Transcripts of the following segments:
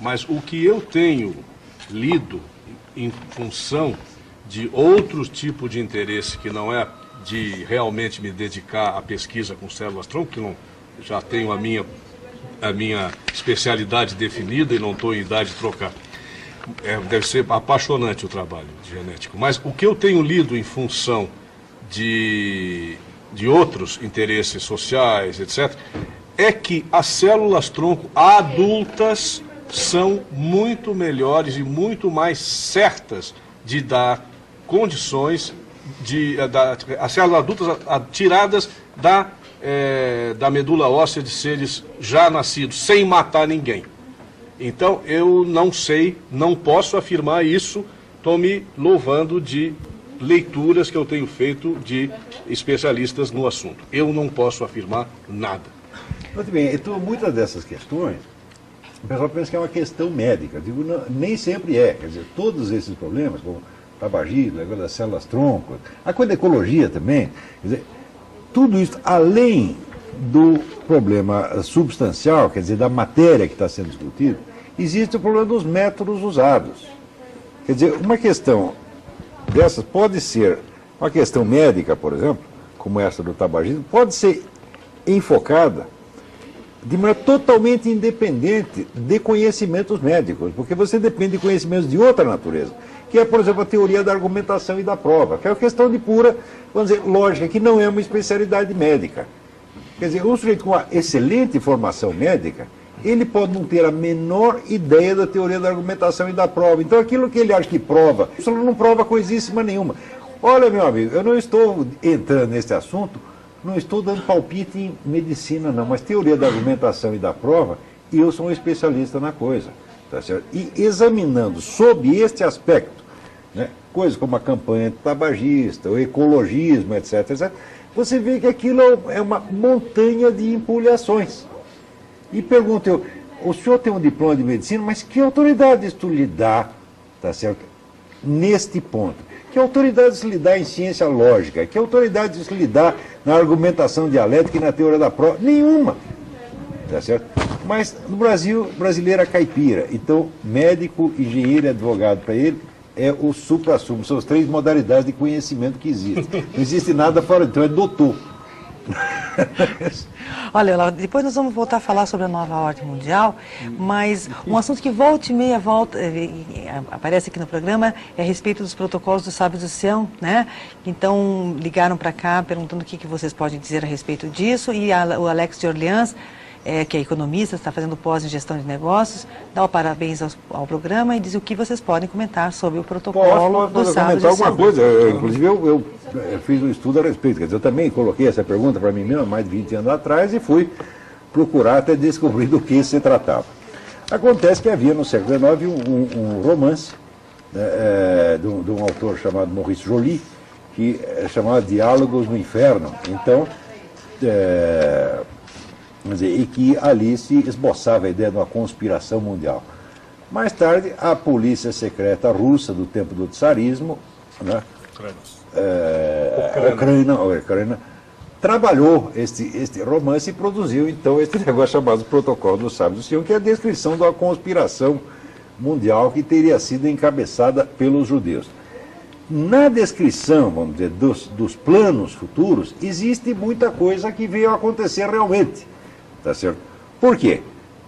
Mas o que eu tenho lido em função de outro tipo de interesse que não é de realmente me dedicar à pesquisa com células-tronco, que não, já tenho a minha especialidade definida e não estou em idade de trocar. Deve ser apaixonante o trabalho de genético. Mas o que eu tenho lido em função de outros interesses sociais, etc., é que as células-tronco adultas são muito melhores e muito mais certas de dar condições as células adultas tiradas da medula óssea de seres já nascidos, sem matar ninguém. Então, eu não sei, não posso afirmar isso, estou me louvando de leituras que eu tenho feito de especialistas no assunto. Eu não posso afirmar nada. Muito bem, então muitas dessas questões, o pessoal pensa que é uma questão médica. Digo, não, nem sempre é. Quer dizer, todos esses problemas, como tabagismo, negócio das células-tronco, a coisa da ecologia também, quer dizer, tudo isso, além do problema substancial, quer dizer, da matéria que está sendo discutida, existe o problema dos métodos usados. Quer dizer, uma questão dessas pode ser uma questão médica, por exemplo, como essa do tabagismo, pode ser enfocada de maneira totalmente independente de conhecimentos médicos, porque você depende de conhecimentos de outra natureza, que é, por exemplo, a teoria da argumentação e da prova, que é uma questão de pura, vamos dizer, lógica, que não é uma especialidade médica. Quer dizer, um sujeito com uma excelente formação médica, ele pode não ter a menor ideia da teoria da argumentação e da prova. Então, aquilo que ele acha que prova, isso não prova coisíssima nenhuma. Olha, meu amigo, eu não estou entrando nesse assunto, não estou dando palpite em medicina, não, mas teoria da argumentação e da prova, eu sou um especialista na coisa. Tá certo? E examinando sob este aspecto, né, coisas como a campanha tabagista, o ecologismo, etc., etc., você vê que aquilo é uma montanha de empulhações. E pergunto eu, o senhor tem um diploma de medicina, mas que autoridade isso lhe dá, tá certo, neste ponto? Que autoridade isso lhe dá em ciência lógica? Que autoridade isso lhe dá na argumentação dialética e na teoria da prova? Nenhuma. Tá certo? Mas no Brasil, brasileiro é caipira. Então, médico, engenheiro e advogado para ele é o supra-sumo. São as três modalidades de conhecimento que existem. Não existe nada fora, então é doutor. Olha, Laura, depois nós vamos voltar a falar sobre a nova ordem mundial, mas um assunto que volta e meia aparece aqui no programa é a respeito dos protocolos do Sábios do Sião, né? Então, ligaram para cá perguntando o que vocês podem dizer a respeito disso, e o Alex de Orleans, que é economista, está fazendo pós em gestão de negócios, dá os parabéns ao programa e diz o que vocês podem comentar sobre o protocolo do Sábios do Sião. Alguma coisa, inclusive eu fiz um estudo a respeito, quer dizer, eu também coloquei essa pergunta para mim mesmo há mais de 20 anos atrás e fui procurar até descobrir do que se tratava. Acontece que havia no século XIX um romance, né, de um autor chamado Maurice Joly, que é chamado Diálogos no Inferno. Então, e que ali se esboçava a ideia de uma conspiração mundial. Mais tarde, a polícia secreta russa do tempo do tsarismo, né, Ucrânia, trabalhou este romance e produziu, então, este negócio chamado Protocolo dos Sábios do Sião, que é a descrição de uma conspiração mundial que teria sido encabeçada pelos judeus. Na descrição, vamos dizer, dos planos futuros, existe muita coisa que veio a acontecer realmente. Tá certo? Por quê?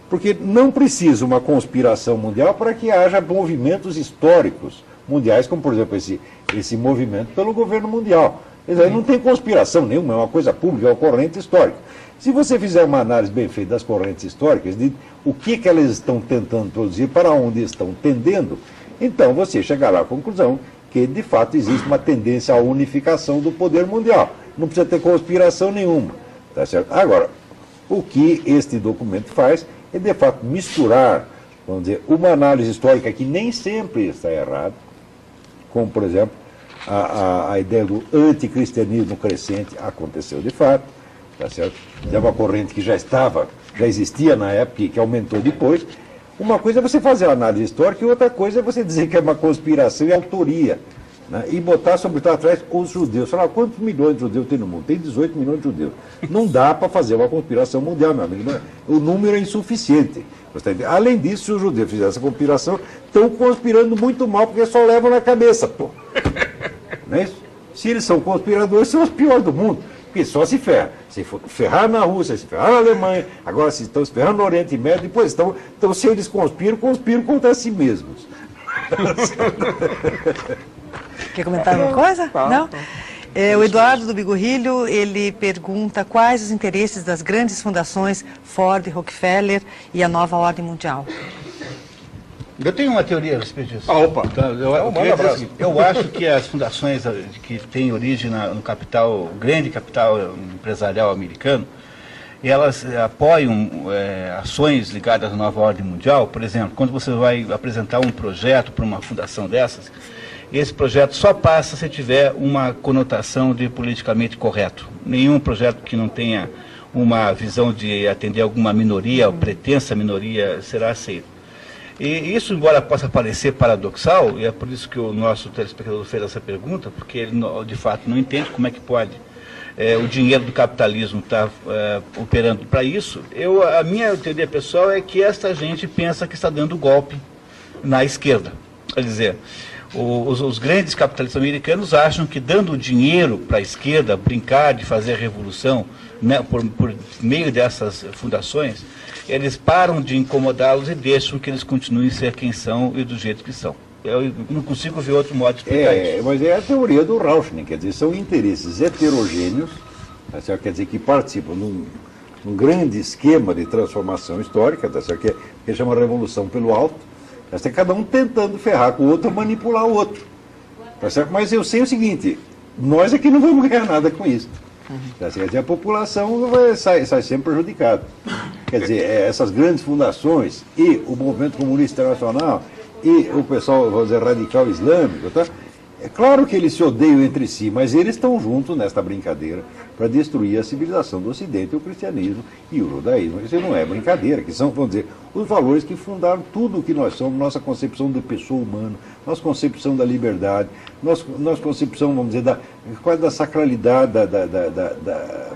Porque não precisa uma conspiração mundial para que haja movimentos históricos mundiais, como, por exemplo, esse movimento pelo governo mundial. Não tem conspiração nenhuma, é uma coisa pública, é uma corrente histórica. Se você fizer uma análise bem feita das correntes históricas, de o que elas estão tentando produzir, para onde estão tendendo, então você chegará à conclusão que, de fato, existe uma tendência à unificação do poder mundial. Não precisa ter conspiração nenhuma. Tá certo? Agora, o que este documento faz é, de fato, misturar, vamos dizer, uma análise histórica que nem sempre está errada, como, por exemplo, a ideia do anticristianismo crescente aconteceu de fato, tá certo? É uma corrente que já existia na época e que aumentou depois. Uma coisa é você fazer a análise histórica e outra coisa é você dizer que é uma conspiração e autoria né, e botar sobretudo atrás os judeus. Falar, quantos milhões de judeus tem no mundo? Tem 18 milhões de judeus. Não dá para fazer uma conspiração mundial, meu amigo. O número é insuficiente. Além disso, se os judeus fizerem essa conspiração, estão conspirando muito mal, porque só levam na cabeça, pô. Não é isso? Se eles são conspiradores, são os piores do mundo. Porque só se ferra. Se ferrar na Rússia, se ferrar na Alemanha, agora se estão se ferrando no Oriente Médio, depois então se eles conspiram contra si mesmos. Quer comentar alguma coisa? Não? O Eduardo do Bigorrilho, ele pergunta quais os interesses das grandes fundações Ford, Rockefeller e a nova ordem mundial. Eu tenho uma teoria a respeito disso. Opa! Eu acho que as fundações que têm origem no capital, grande capital empresarial americano, elas apoiam ações ligadas à nova ordem mundial. Por exemplo, quando você vai apresentar um projeto para uma fundação dessas, esse projeto só passa se tiver uma conotação de politicamente correto. Nenhum projeto que não tenha uma visão de atender alguma minoria, ou pretensa minoria, será aceito. E isso, embora possa parecer paradoxal, e é por isso que o nosso telespectador fez essa pergunta, porque ele, de fato, não entende como é que pode o dinheiro do capitalismo estar operando para isso. A minha teoria pessoal é que esta gente pensa que está dando golpe na esquerda. Quer dizer, os grandes capitalistas americanos acham que dando dinheiro para a esquerda, brincar de fazer revolução, né, por meio dessas fundações, eles param de incomodá-los e deixam que eles continuem a ser quem são e do jeito que são. Eu não consigo ver outro modo de explicar isso. Mas é a teoria do Rauschning, quer dizer, são interesses heterogêneos, tá certo? Quer dizer, que participam num grande esquema de transformação histórica, tá certo? Que chama Revolução pelo Alto, tá certo? Cada um tentando ferrar com o outro, manipular o outro. Tá certo? Mas eu sei o seguinte, nós aqui não vamos ganhar nada com isso. Tá certo? E a população sai sempre prejudicada. Quer dizer, essas grandes fundações e o movimento comunista internacional e o pessoal, vamos dizer, radical islâmico, tá? É claro que eles se odeiam entre si, mas eles estão juntos nesta brincadeira para destruir a civilização do Ocidente, o cristianismo e o judaísmo. Isso não é brincadeira, que são, vamos dizer, os valores que fundaram tudo o que nós somos, nossa concepção de pessoa humana, nossa concepção da liberdade, nossa concepção, vamos dizer, quase da sacralidade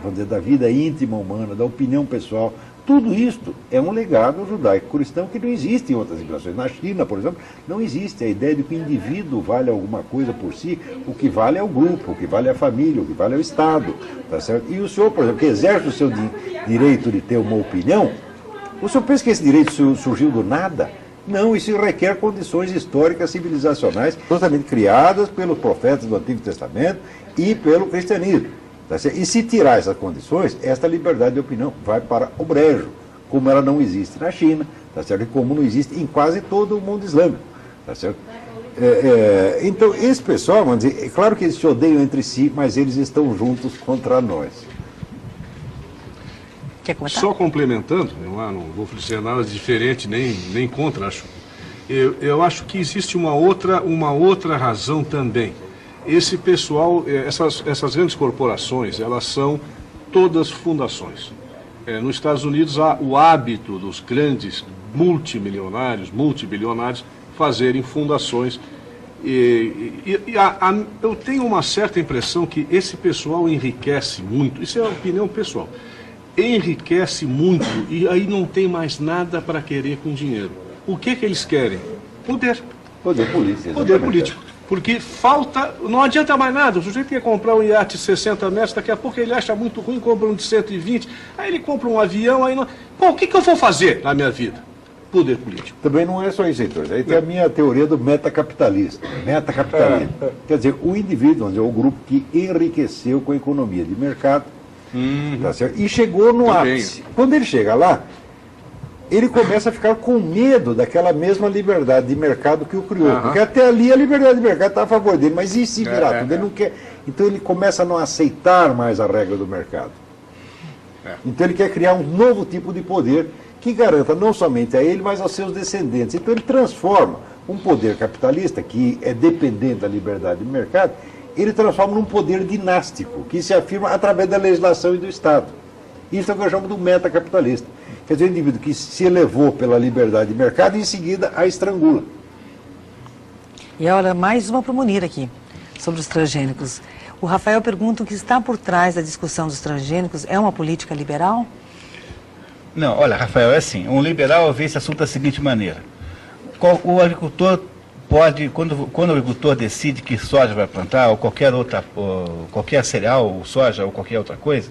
vamos dizer, da vida íntima humana, da opinião pessoal. Tudo isto é um legado judaico-cristão que não existe em outras civilizações. Na China, por exemplo, não existe a ideia de que o indivíduo vale alguma coisa por si. O que vale é o grupo, o que vale é a família, o que vale é o Estado. Tá certo? E o senhor, por exemplo, que exerce o seu direito de ter uma opinião, o senhor pensa que esse direito surgiu do nada? Não, isso requer condições históricas civilizacionais justamente criadas pelos profetas do Antigo Testamento e pelo cristianismo. Tá certo? E se tirar essas condições, esta liberdade de opinião vai para o brejo, como ela não existe na China, tá certo? E como não existe em quase todo o mundo islâmico. Tá certo? Então, esse pessoal, vamos dizer, é claro que eles se odeiam entre si, mas eles estão juntos contra nós. Quer comentar? Só complementando, não vou dizer nada diferente, nem contra, acho. Eu acho que existe uma outra razão também. Esse pessoal, essas grandes corporações, elas são todas fundações. Nos Estados Unidos há o hábito dos grandes multimilionários, multibilionários, fazerem fundações. Eu tenho uma certa impressão que esse pessoal enriquece muito, isso é uma opinião pessoal, enriquece muito e aí não tem mais nada para querer com dinheiro. O que eles querem? Poder. Poder político. Poder político. Porque falta, não adianta mais nada, o sujeito quer comprar um iate de 60 metros, daqui a pouco ele acha muito ruim, compra um de 120, aí ele compra um avião, aí não... Pô, o que eu vou fazer na minha vida? Poder político. Também não é só isso, Heitor. Aí tem a minha teoria do metacapitalista. Metacapitalismo. Quer dizer, o indivíduo, vamos dizer, o grupo que enriqueceu com a economia de mercado, tá certo? E chegou no ápice. Quando ele chega lá, ele começa a ficar com medo daquela mesma liberdade de mercado que o criou. Porque até ali a liberdade de mercado está a favor dele, mas e se virar tudo? Ele não quer. Então ele começa a não aceitar mais a regra do mercado. Então ele quer criar um novo tipo de poder que garanta não somente a ele, mas aos seus descendentes. Então ele transforma um poder capitalista, que é dependente da liberdade de mercado, ele transforma num poder dinástico, que se afirma através da legislação e do Estado. Isso é o que eu chamo do metacapitalista. Quer dizer, o indivíduo que se elevou pela liberdade de mercado e em seguida a estrangula. E olha, mais uma para o Munir aqui. sobre os transgênicos. O Rafael pergunta o que está por trás da discussão dos transgênicos. É uma política liberal? Não, olha, Rafael, é assim, um liberal vê esse assunto da seguinte maneira. O agricultor pode, quando o agricultor decide que soja vai plantar, ou qualquer cereal, ou soja, ou qualquer outra coisa,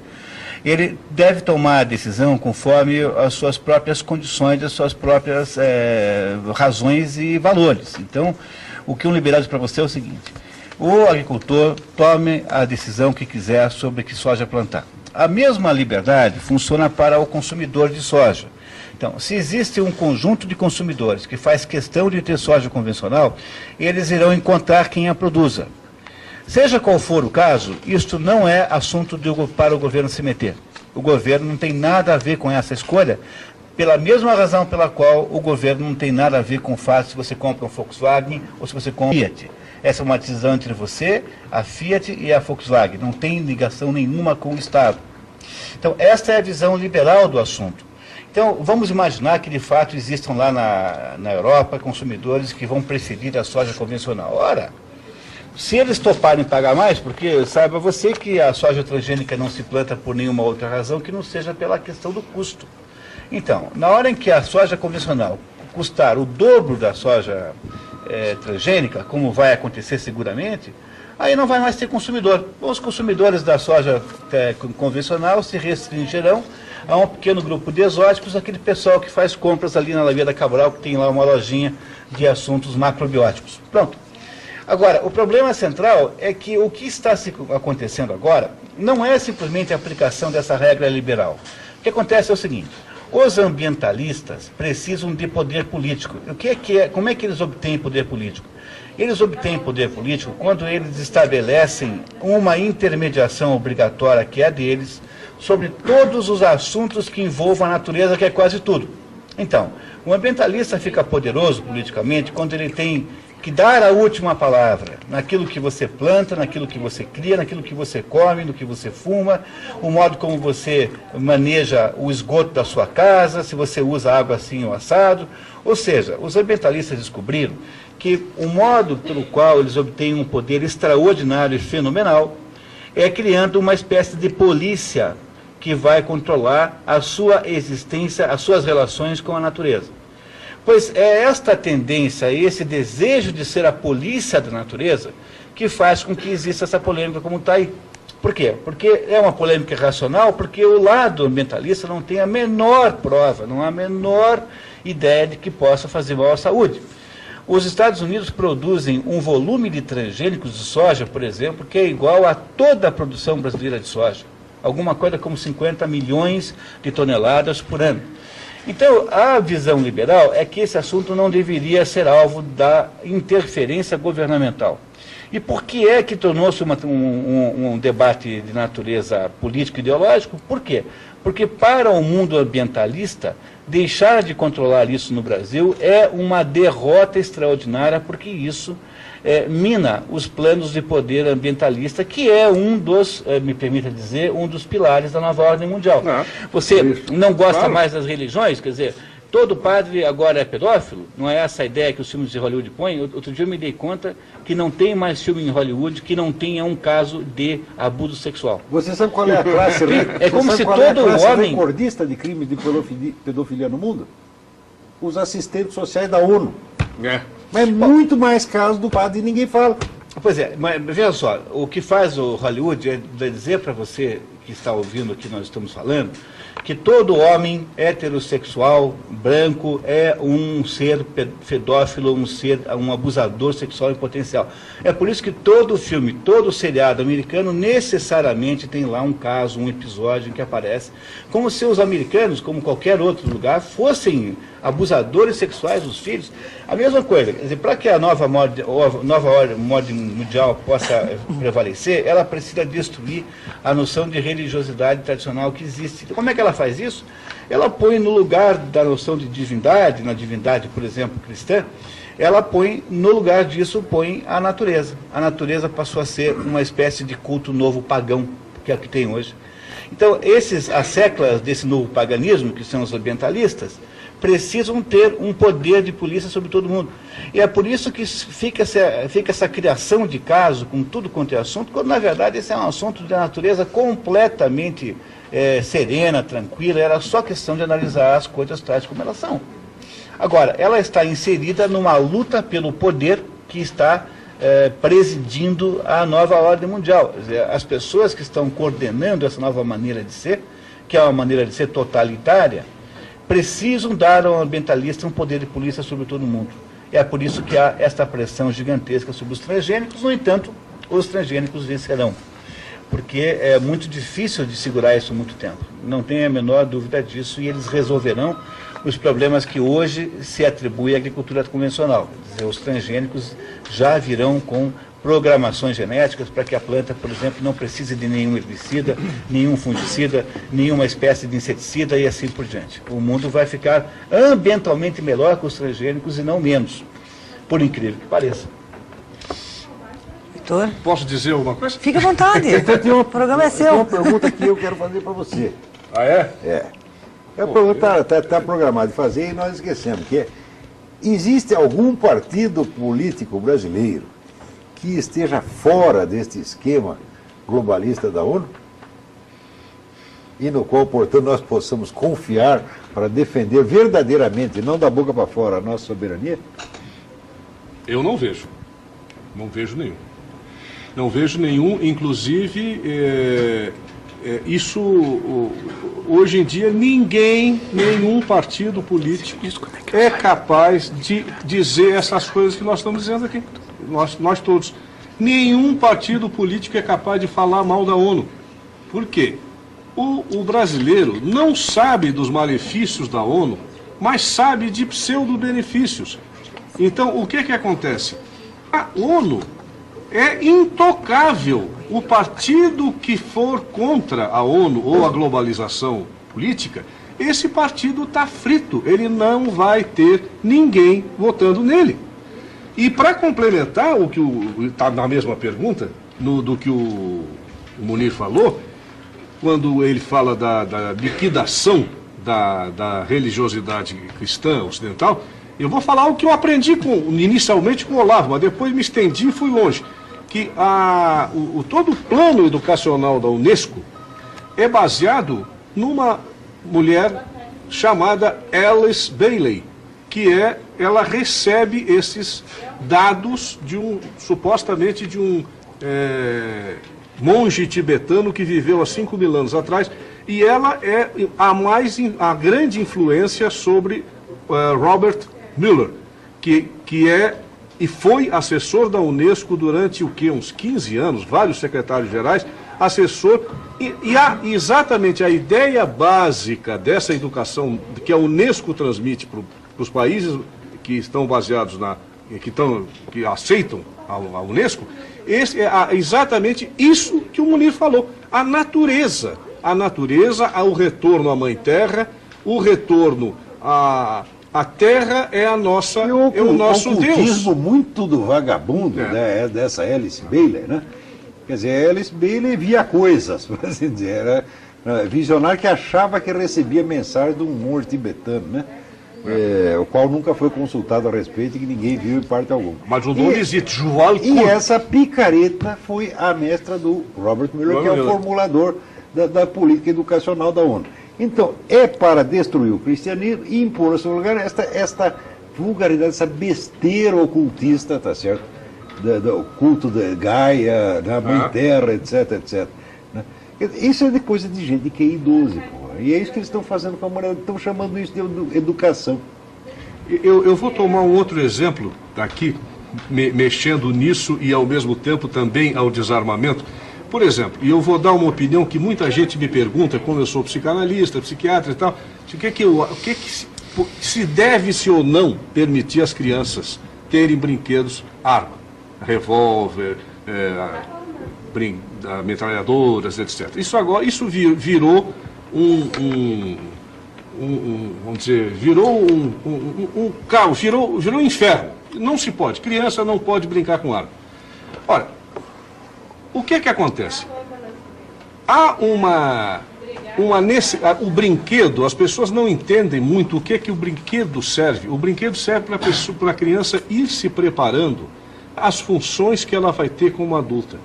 ele deve tomar a decisão conforme as suas próprias condições, as suas próprias razões e valores. Então, o que um liberal diz para você é o seguinte: o agricultor tome a decisão que quiser sobre que soja plantar. A mesma liberdade funciona para o consumidor de soja. Então, se existe um conjunto de consumidores que faz questão de ter soja convencional, eles irão encontrar quem a produza. Seja qual for o caso, isto não é assunto para o governo se meter. O governo não tem nada a ver com essa escolha, pela mesma razão pela qual o governo não tem nada a ver com o fato se você compra um Volkswagen ou se você compra um Fiat. Essa é uma decisão entre você, a Fiat e a Volkswagen. Não tem ligação nenhuma com o Estado. Então, esta é a visão liberal do assunto. Então, vamos imaginar que, de fato, existam lá na Europa consumidores que vão preferir a soja convencional. Ora, se eles toparem pagar mais, porque saiba você que a soja transgênica não se planta por nenhuma outra razão que não seja pela questão do custo. Então, na hora em que a soja convencional custar o dobro da soja transgênica, como vai acontecer seguramente, aí não vai mais ter consumidor. Os consumidores da soja convencional se restringirão a um pequeno grupo de exóticos, aquele pessoal que faz compras ali na Alameda Cabral, que tem lá uma lojinha de assuntos macrobióticos. Pronto. Agora, o problema central é que o que está acontecendo agora não é simplesmente a aplicação dessa regra liberal. O que acontece é o seguinte: os ambientalistas precisam de poder político. Como é que eles obtêm poder político? Eles obtêm poder político quando eles estabelecem uma intermediação obrigatória, que é a deles, sobre todos os assuntos que envolvam a natureza, que é quase tudo. Então, o ambientalista fica poderoso politicamente quando ele tem que dar a última palavra naquilo que você planta, naquilo que você cria, naquilo que você come, no que você fuma, o modo como você maneja o esgoto da sua casa, se você usa água assim ou assado. Ou seja, os ambientalistas descobriram que o modo pelo qual eles obtêm um poder extraordinário e fenomenal é criando uma espécie de polícia que vai controlar a sua existência, as suas relações com a natureza. Pois é esta tendência, esse desejo de ser a polícia da natureza, que faz com que exista essa polêmica como está aí. Por quê? Porque é uma polêmica racional, porque o lado ambientalista não tem a menor prova, não há a menor ideia de que possa fazer mal à saúde. Os Estados Unidos produzem um volume de transgênicos de soja, por exemplo, que é igual a toda a produção brasileira de soja. Alguma coisa como 50 milhões de toneladas por ano. Então, a visão liberal é que esse assunto não deveria ser alvo da interferência governamental. E por que é que tornou-se um debate de natureza político-ideológico? Por quê? Porque para o mundo ambientalista, deixar de controlar isso no Brasil é uma derrota extraordinária, porque isso mina os planos de poder ambientalista, que é um dos, me permita dizer, um dos pilares da nova ordem mundial. Você não gosta mais das religiões? Quer dizer, todo padre agora é pedófilo? Não é essa a ideia que os filmes de Hollywood põem? Outro dia eu me dei conta que não tem mais filme em Hollywood que não tenha um caso de abuso sexual. Você sabe qual é a classe, é como se todo homem recordista de crimes de pedofilia no mundo? Os assistentes sociais da ONU. Mas muito mais casos do padre e ninguém fala. Pois é, mas veja só, o que faz o Hollywood é dizer para você que está ouvindo o que nós estamos falando, que todo homem heterossexual, branco, é um ser pedófilo, um abusador sexual em potencial. É por isso que todo filme, todo seriado americano necessariamente tem lá um caso, um episódio em que aparece, como se os americanos, como qualquer outro lugar, fossem abusadores sexuais dos filhos. A mesma coisa, quer dizer, para que a nova ordem mundial possa prevalecer, ela precisa destruir a noção de religiosidade tradicional que existe. Como é que ela faz isso? Ela põe no lugar da noção de divindade, na divindade, por exemplo, cristã, ela põe, no lugar disso, põe a natureza. A natureza passou a ser uma espécie de culto novo pagão, que é o que tem hoje. Então, as seclas desse novo paganismo, que são os ambientalistas, precisam ter um poder de polícia sobre todo mundo. E é por isso que fica essa criação de caso com tudo quanto é assunto, quando na verdade esse é um assunto de natureza completamente serena, tranquila, era só questão de analisar as coisas tais como elas são. Agora, ela está inserida numa luta pelo poder que está presidindo a nova ordem mundial. Quer dizer, as pessoas que estão coordenando essa nova maneira de ser, que é uma maneira de ser totalitária, precisam dar ao ambientalista um poder de polícia sobre todo mundo. É por isso que há esta pressão gigantesca sobre os transgênicos. No entanto, os transgênicos vencerão, porque é muito difícil de segurar isso muito tempo. Não tenho a menor dúvida disso, e eles resolverão os problemas que hoje se atribui à agricultura convencional. Quer dizer, os transgênicos já virão com programações genéticas para que a planta, por exemplo, não precise de nenhum herbicida, nenhum fungicida, nenhuma espécie de inseticida e assim por diante. O mundo vai ficar ambientalmente melhor com os transgênicos e não menos, por incrível que pareça. Vitor? Posso dizer alguma coisa? Fique à vontade. O programa é Tem uma seu. pergunta que eu quero fazer para você. Ah, é? É. A pergunta está programada de fazer e nós esquecemos, que é: existe algum partido político brasileiro que esteja fora deste esquema globalista da ONU? E no qual, portanto, nós possamos confiar para defender verdadeiramente, não da boca para fora, a nossa soberania? Eu não vejo. Não vejo nenhum. Não vejo nenhum, inclusive, hoje em dia, nenhum partido político é capaz de dizer essas coisas que nós estamos dizendo aqui. Nós todos. Nenhum partido político é capaz de falar mal da ONU. Por quê? O brasileiro não sabe dos malefícios da ONU, mas sabe de pseudo-benefícios. Então, o que acontece? A ONU é intocável. O partido que for contra a ONU ou a globalização política, esse partido está frito. Ele não vai ter ninguém votando nele. E para complementar o que está na mesma pergunta, do que o Munir falou, quando ele fala da liquidação da religiosidade cristã ocidental, eu vou falar o que eu aprendi inicialmente com o Olavo, mas depois me estendi e fui longe. Que todo o plano educacional da Unesco é baseado numa mulher chamada Alice Bailey, que ela recebe esses dados supostamente de um monge tibetano que viveu há 5.000 anos atrás, e ela é a grande influência sobre Robert Mueller, que é e foi assessor da Unesco durante uns 15 anos, vários secretários gerais, assessor, e exatamente a ideia básica dessa educação que a Unesco transmite para os países que estão baseados que aceitam a Unesco, é exatamente isso que o Munir falou. A natureza, o retorno à Mãe Terra, o retorno à Terra é o nosso Deus. Ocultismo muito do vagabundo, né, dessa Alice Bailey, né? Quer dizer, a Alice Bailey via coisas, por assim dizer, era visionário que achava que recebia mensagem de um monge tibetano, né? O qual nunca foi consultado a respeito e que ninguém viu em parte alguma. Mas o nome existe, João. E essa picareta foi a mestra do Robert Mueller, que é o formulador da política educacional da ONU. Então, é para destruir o cristianismo e impor no seu lugar esta vulgaridade, essa besteira ocultista, tá certo? Do culto da Gaia, da Mãe Terra, etc, etc. Né? Isso é de coisa de gente que é idoso, porra. E é isso que eles estão fazendo com a mulher, estão chamando isso de educação. Eu vou tomar um outro exemplo daqui, mexendo nisso e ao mesmo tempo também ao desarmamento. Por exemplo, e eu vou dar uma opinião que muita gente me pergunta, como eu sou psicanalista, psiquiatra e tal, se deve-se ou não permitir às crianças terem brinquedos, arma, revólver, metralhadoras, etc. Isso virou vamos dizer, virou um caos, virou um inferno. Não se pode, criança não pode brincar com arma. Olha, o que acontece? Há o brinquedo, as pessoas não entendem muito o que o brinquedo serve. O brinquedo serve para a criança ir se preparando às funções que ela vai ter como adulta.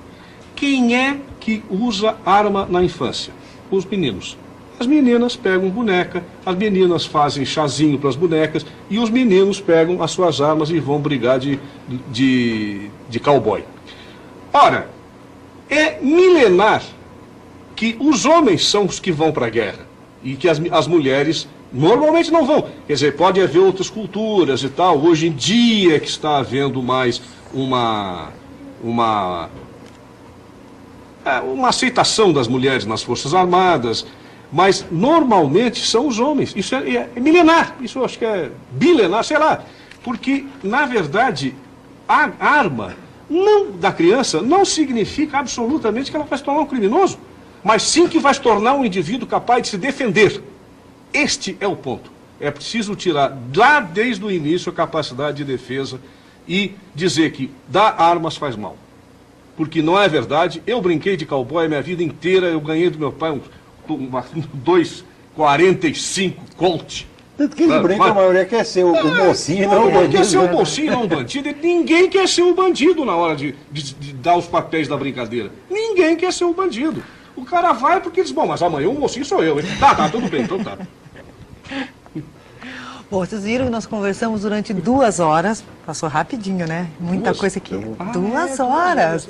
Quem é que usa arma na infância? Os meninos. As meninas pegam boneca, as meninas fazem chazinho para as bonecas e os meninos pegam as suas armas e vão brigar de cowboy. Ora, é milenar que os homens são os que vão para a guerra e que as mulheres normalmente não vão. Quer dizer, pode haver outras culturas e tal. Hoje em dia é que está havendo mais uma aceitação das mulheres nas Forças Armadas, mas normalmente são os homens. Isso é milenar, isso eu acho que é bilenar, sei lá. Porque, na verdade, a arma da criança não significa absolutamente que ela vai se tornar um criminoso, mas sim que vai se tornar um indivíduo capaz de se defender. Este é o ponto. É preciso tirar lá desde o início a capacidade de defesa e dizer que dar armas faz mal. Porque não é verdade. Eu brinquei de cowboy a minha vida inteira, eu ganhei do meu pai um 2,45 Colt. Tanto que eles brincam, a maioria quer ser o mocinho, não o bandido. Quer ser o mocinho, não o bandido. Ninguém quer ser o bandido na hora de dar os papéis da brincadeira. Ninguém quer ser o bandido. O cara vai porque diz, bom, mas amanhã o mocinho sou eu, hein? Tá, tudo bem, então tá. Bom, vocês viram que nós conversamos durante 2 horas, passou rapidinho, né? Muita coisa aqui. 2 horas.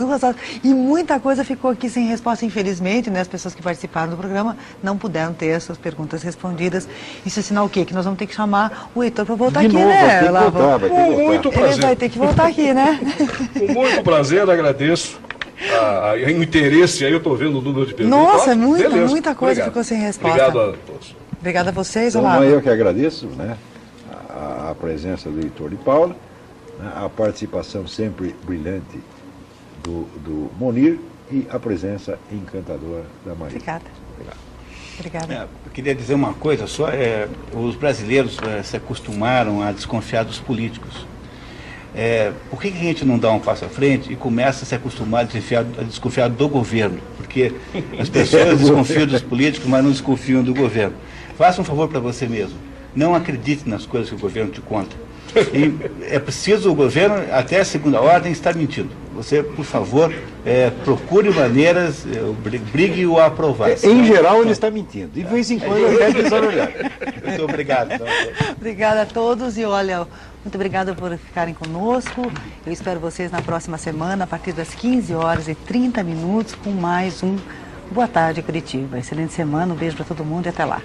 E muita coisa ficou aqui sem resposta, infelizmente, né? As pessoas que participaram do programa não puderam ter as suas perguntas respondidas. Isso é sinal o quê? Que nós vamos ter que chamar o Heitor para voltar aqui, né? Com muito prazer. Ele vai ter que voltar aqui, né? Com muito prazer, agradeço. O interesse, aí eu estou vendo o número de perguntas. Nossa, muita coisa ficou sem resposta. Obrigado a todos. Obrigada a vocês, Então, Olavo. eu que agradeço, né, a presença do Heitor de Paula, né, a participação sempre brilhante do Monir e a presença encantadora da Maria. Obrigada. Eu queria dizer uma coisa só, os brasileiros se acostumaram a desconfiar dos políticos. Por que a gente não dá um passo à frente e começa a se acostumar a desconfiar do governo? Porque as pessoas desconfiam dos políticos, mas não desconfiam do governo. Faça um favor para você mesmo. Não acredite nas coisas que o governo te conta. E é preciso o governo, até a segunda ordem, estar mentindo. Você, por favor, procure maneiras, brigue-o a aprovar. Em geral, ele está mentindo. De vez em quando, ele deve desarrolhar. Muito obrigado. Obrigada a todos e olha, muito obrigada por ficarem conosco. Eu espero vocês na próxima semana, a partir das 15h30, com mais um Boa Tarde Curitiba. Excelente semana, um beijo para todo mundo e até lá.